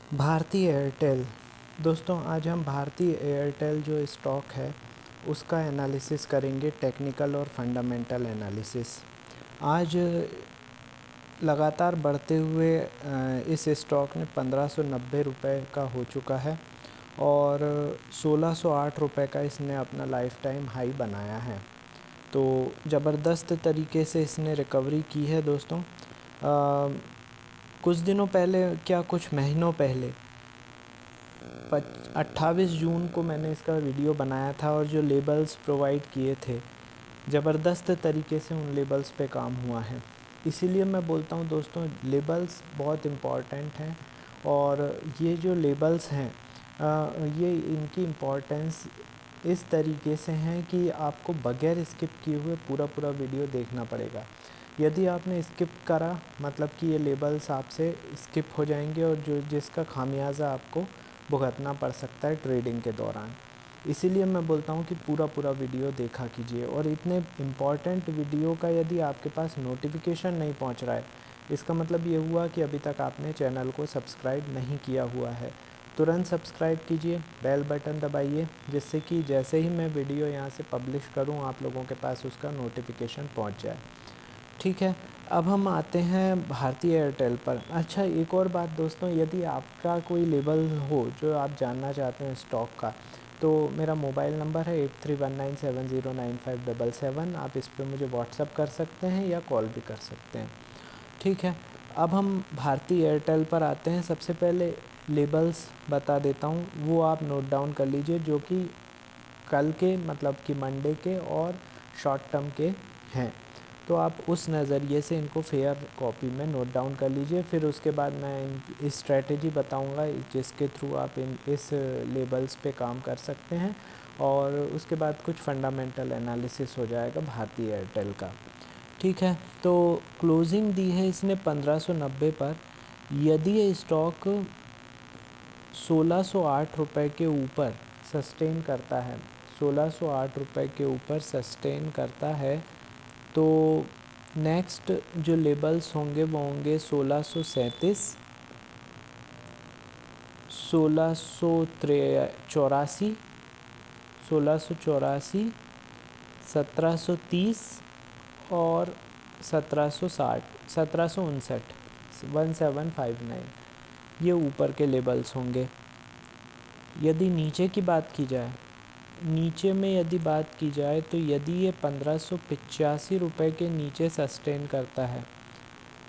Bharti Airtel. दोस्तों आज हम भारती एयरटेल जो स्टॉक है उसका एनालिसिस करेंगे, टेक्निकल और फंडामेंटल एनालिसिस। आज लगातार बढ़ते हुए इस स्टॉक ने 1590 रुपये का हो चुका है और 1608 रुपये का इसने अपना लाइफ टाइम हाई बनाया है। तो ज़बरदस्त तरीके से इसने रिकवरी की है दोस्तों। कुछ दिनों पहले, क्या कुछ महीनों पहले 28 जून को मैंने इसका वीडियो बनाया था और जो लेबल्स प्रोवाइड किए थे, ज़बरदस्त तरीके से उन लेबल्स पे काम हुआ है। इसीलिए मैं बोलता हूँ दोस्तों, लेबल्स बहुत इम्पॉर्टेंट हैं और ये जो लेबल्स हैं ये इनकी इम्पॉर्टेंस इस तरीके से हैं कि आपको बगैर स्किप किए हुए पूरा वीडियो देखना पड़ेगा। यदि आपने स्किप करा मतलब कि ये लेबल्स आपसे स्किप हो जाएंगे और जिसका खामियाजा आपको भुगतना पड़ सकता है ट्रेडिंग के दौरान। इसीलिए मैं बोलता हूँ कि पूरा वीडियो देखा कीजिए। और इतने इम्पॉर्टेंट वीडियो का यदि आपके पास नोटिफिकेशन नहीं पहुँच रहा है, इसका मतलब ये हुआ कि अभी तक आपने चैनल को सब्सक्राइब नहीं किया हुआ है। तुरंत सब्सक्राइब कीजिए, बेल बटन दबाइए, जिससे कि जैसे ही मैं वीडियो यहाँ से पब्लिश करूँ आप लोगों के पास उसका नोटिफिकेशन पहुँच जाए। ठीक है, अब हम आते हैं भारती एयरटेल पर। अच्छा, एक और बात दोस्तों, यदि आपका कोई लेबल हो जो आप जानना चाहते हैं स्टॉक का, तो मेरा मोबाइल नंबर है 8319709577। आप इस पर मुझे व्हाट्सअप कर सकते हैं या कॉल भी कर सकते हैं। ठीक है, अब हम भारती एयरटेल पर आते हैं। सबसे पहले लेबल्स बता देता हूँ, वो आप नोट डाउन कर लीजिए, जो कि कल के मतलब कि मंडे के और शॉर्ट टर्म के हैं। तो आप उस नज़रिए से इनको फेयर कॉपी में नोट डाउन कर लीजिए। फिर उसके बाद मैं इस स्ट्रेटजी बताऊंगा जिसके थ्रू आप इस लेबल्स पे काम कर सकते हैं, और उसके बाद कुछ फंडामेंटल एनालिसिस हो जाएगा भारती एयरटेल का। ठीक है, तो क्लोजिंग दी है इसने 1590 पर। यदि ये स्टॉक 1608 रुपये के ऊपर सस्टेन करता है, 1608 रुपये के ऊपर सस्टेन करता है, तो नेक्स्ट जो लेबल्स होंगे वो होंगे 1637, 1684, 1684, 1730 और 1760, 1759, 1759, ये ऊपर के लेबल्स होंगे। यदि नीचे की बात की जाए, नीचे में यदि बात की जाए तो यदि ये 1585 रुपये के नीचे सस्टेन करता है,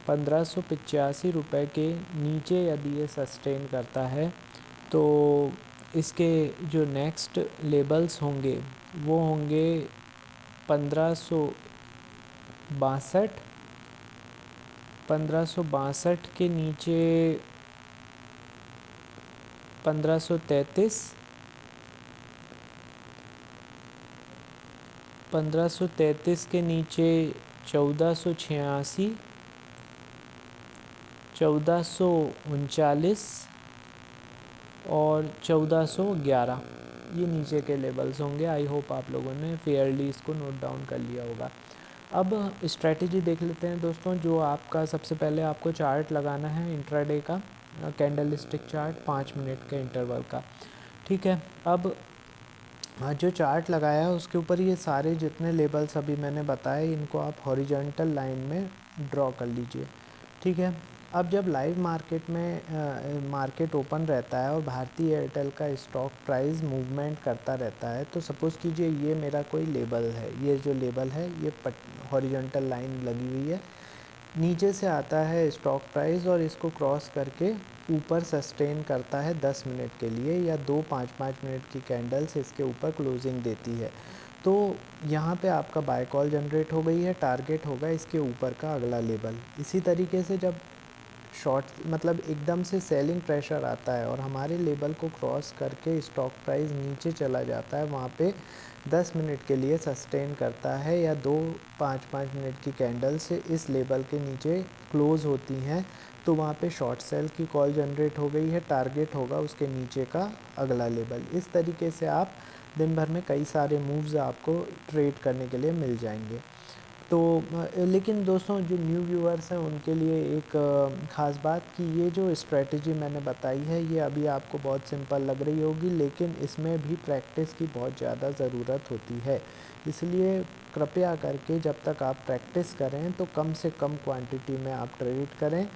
1585 रुपये के नीचे यदि ये सस्टेन करता है, तो इसके जो नेक्स्ट लेबल्स होंगे वो होंगे 1562, 1562 के नीचे 1533, 1533 के नीचे 1486, 1439 और 1411, ये नीचे के लेवल्स होंगे। आई होप आप लोगों ने फेयरली इसको नोट डाउन कर लिया होगा। अब स्ट्रैटेजी देख लेते हैं दोस्तों। जो आपका सबसे पहले आपको चार्ट लगाना है इंट्राडे का, कैंडल स्टिक चार्ट 5 मिनट के इंटरवल का। ठीक है, अब जो चार्ट लगाया है उसके ऊपर ये सारे जितने लेबल्स अभी मैंने बताए, इनको आप हॉरिजॉन्टल लाइन में ड्रॉ कर लीजिए। ठीक है, अब जब लाइव मार्केट में मार्केट ओपन रहता है और भारती एयरटेल का स्टॉक प्राइस मूवमेंट करता रहता है, तो सपोज़ कीजिए ये मेरा कोई लेबल है, ये जो लेबल है ये हॉरिजॉन्टल लाइन लगी हुई है, नीचे से आता है स्टॉक प्राइस और इसको क्रॉस करके ऊपर सस्टेन करता है 10 मिनट के लिए, या 2 5 मिनट की कैंडल्स इसके ऊपर क्लोजिंग देती है। तो यहाँ पे आपका बाय कॉल जनरेट हो गई है, टारगेट होगा इसके ऊपर का अगला लेवल। इसी तरीके से जब शॉर्ट मतलब एकदम से सेलिंग प्रेशर आता है और हमारे लेवल को क्रॉस करके स्टॉक प्राइस नीचे चला जाता है, वहाँ पे 10 मिनट के लिए सस्टेन करता है, या 2 5 मिनट की कैंडल से इस लेवल के नीचे क्लोज़ होती हैं, तो वहाँ पे शॉर्ट सेल की कॉल जनरेट हो गई है, टारगेट होगा उसके नीचे का अगला लेवल। इस तरीके से आप दिन भर में कई सारे मूव्स आपको ट्रेड करने के लिए मिल जाएंगे। तो लेकिन दोस्तों जो न्यू व्यूअर्स हैं उनके लिए एक ख़ास बात कि ये जो स्ट्रेटजी मैंने बताई है ये अभी आपको बहुत सिंपल लग रही होगी, लेकिन इसमें भी प्रैक्टिस की बहुत ज़्यादा ज़रूरत होती है। इसलिए कृपया करके जब तक आप प्रैक्टिस करें तो कम से कम क्वांटिटी में आप ट्रेड करें।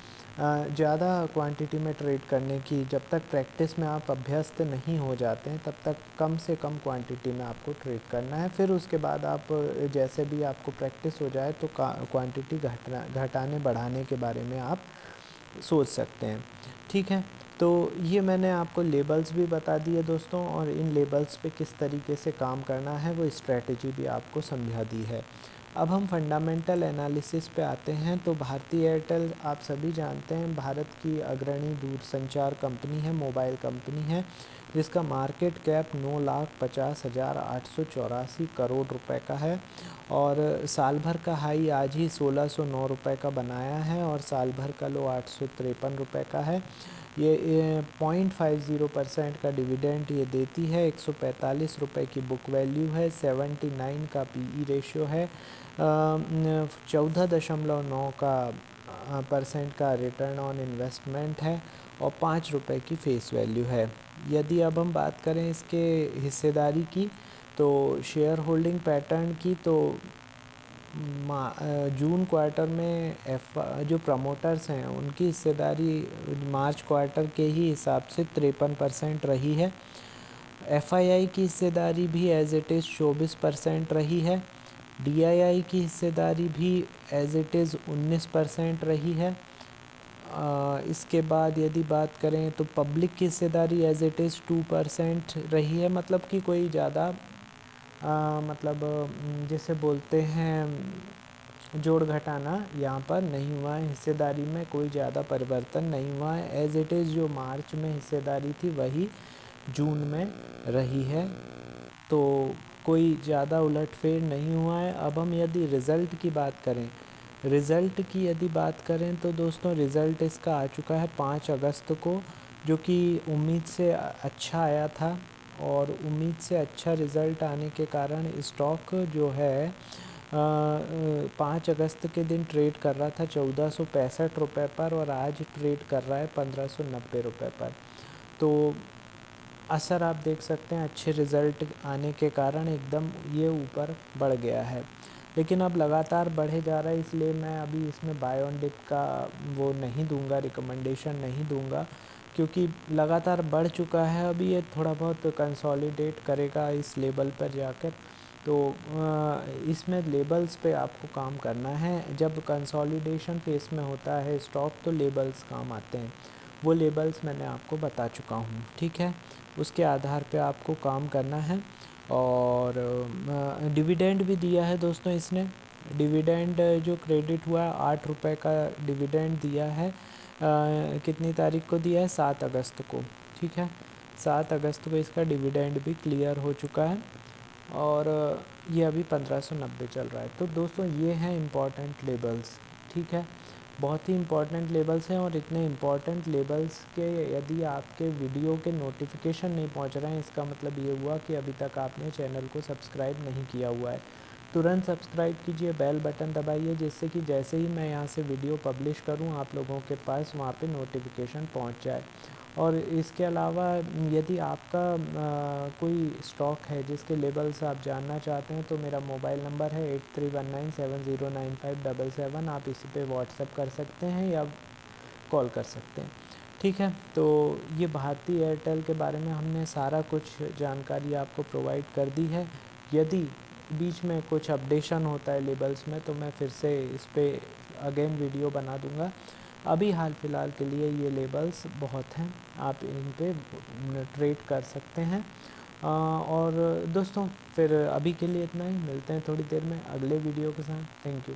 ज़्यादा क्वांटिटी में ट्रेड करने की जब तक प्रैक्टिस में आप अभ्यस्त नहीं हो जाते हैं तब तक कम से कम क्वांटिटी में आपको ट्रेड करना है। फिर उसके बाद आप जैसे भी आपको प्रैक्टिस हो जाए तो क्वांटिटी घटाने बढ़ाने के बारे में आप सोच सकते हैं। ठीक है, तो ये मैंने आपको लेबल्स भी बता दिए दोस्तों, और इन लेबल्स पे किस तरीके से काम करना है वो स्ट्रेटजी भी आपको समझा दी है। अब हम फंडामेंटल एनालिसिस पे आते हैं। तो भारती एयरटेल आप सभी जानते हैं भारत की अग्रणी दूरसंचार कंपनी है, मोबाइल कंपनी है, जिसका मार्केट कैप 9,50,884 करोड़ रुपए का है, और साल भर का हाई आज ही 1,609 रुपये का बनाया है, और साल भर का लो 853 रुपये का है। ये 0.50% का डिविडेंड ये देती है। 145 रुपये की बुक वैल्यू है। 79 का पीई रेशियो है। 14.9 का परसेंट का रिटर्न ऑन इन्वेस्टमेंट है, और 5 रुपये की फेस वैल्यू है। यदि अब हम बात करें इसके हिस्सेदारी की, तो शेयर होल्डिंग पैटर्न की, तो जून क्वार्टर में जो प्रमोटर्स हैं उनकी हिस्सेदारी मार्च क्वार्टर के ही हिसाब से 53% रही है। एफआईआई की हिस्सेदारी भी एज इट इज़ 24% रही है। डीआईआई की हिस्सेदारी भी एज इट इज़ 19% रही है। इसके बाद यदि बात करें तो पब्लिक की हिस्सेदारी एज इट इज़ 2% रही है। मतलब कि कोई ज़्यादा मतलब जिसे बोलते हैं जोड़ घटाना यहाँ पर नहीं हुआ है। हिस्सेदारी में कोई ज़्यादा परिवर्तन नहीं हुआ है। एज इट इज़ जो मार्च में हिस्सेदारी थी वही जून में रही है, तो कोई ज़्यादा उलटफेर नहीं हुआ है। अब हम यदि रिज़ल्ट की बात करें, रिज़ल्ट की यदि बात करें तो दोस्तों रिज़ल्ट इसका आ चुका है 5 अगस्त को, जो कि उम्मीद से अच्छा आया था, और उम्मीद से अच्छा रिज़ल्ट आने के कारण स्टॉक जो है 5 अगस्त के दिन ट्रेड कर रहा था 1465 रुपये पर, और आज ट्रेड कर रहा है 1590 रुपये पर। तो असर आप देख सकते हैं अच्छे रिज़ल्ट आने के कारण एकदम ये ऊपर बढ़ गया है, लेकिन अब लगातार बढ़े जा रहा है, इसलिए मैं अभी इसमें बाय ऑन डिप का वो नहीं दूंगा, रिकमेंडेशन नहीं दूंगा, क्योंकि लगातार बढ़ चुका है। अभी ये थोड़ा बहुत कंसोलिडेट करेगा इस लेवल पर जाकर, तो इसमें लेबल्स पे आपको काम करना है। जब कंसोलिडेशन फेस में होता है स्टॉक तो लेबल्स काम आते हैं, वो लेबल्स मैंने आपको बता चुका हूँ। ठीक है, उसके आधार पे आपको काम करना है। और डिविडेंड भी दिया है दोस्तों इसने। डिविडेंड जो क्रेडिट हुआ 8 रुपये का डिविडेंड दिया है। कितनी तारीख को दिया है? 7 अगस्त को। ठीक है, 7 अगस्त को इसका डिविडेंड भी क्लियर हो चुका है, और ये अभी 1590 चल रहा है। तो दोस्तों ये हैं इम्पॉर्टेंट लेबल्स। ठीक है, बहुत ही इम्पॉर्टेंट लेबल्स हैं, और इतने इम्पॉर्टेंट लेबल्स के यदि आपके वीडियो के नोटिफिकेशन नहीं पहुंच रहे हैं, इसका मतलब ये हुआ कि अभी तक आपने चैनल को सब्सक्राइब नहीं किया हुआ है। तुरंत सब्सक्राइब कीजिए, बेल बटन दबाइए, जिससे कि जैसे ही मैं यहाँ से वीडियो पब्लिश करूँ आप लोगों के पास वहाँ पे नोटिफिकेशन पहुँच जाए। और इसके अलावा यदि आपका कोई स्टॉक है जिसके लेबल्स आप जानना चाहते हैं, तो मेरा मोबाइल नंबर है 8319709577। आप इसी पे व्हाट्सएप कर सकते हैं या कॉल कर सकते हैं। ठीक है, तो ये भारती एयरटेल के बारे में हमने सारा कुछ जानकारी आपको प्रोवाइड कर दी है। यदि बीच में कुछ अपडेशन होता है लेबल्स में तो मैं फिर से इस पर अगेन वीडियो बना दूंगा। अभी हाल फ़िलहाल के लिए ये लेबल्स बहुत हैं, आप इन पे ट्रेड कर सकते हैं। और दोस्तों फिर अभी के लिए इतना ही, मिलते हैं थोड़ी देर में अगले वीडियो के साथ। Thank you.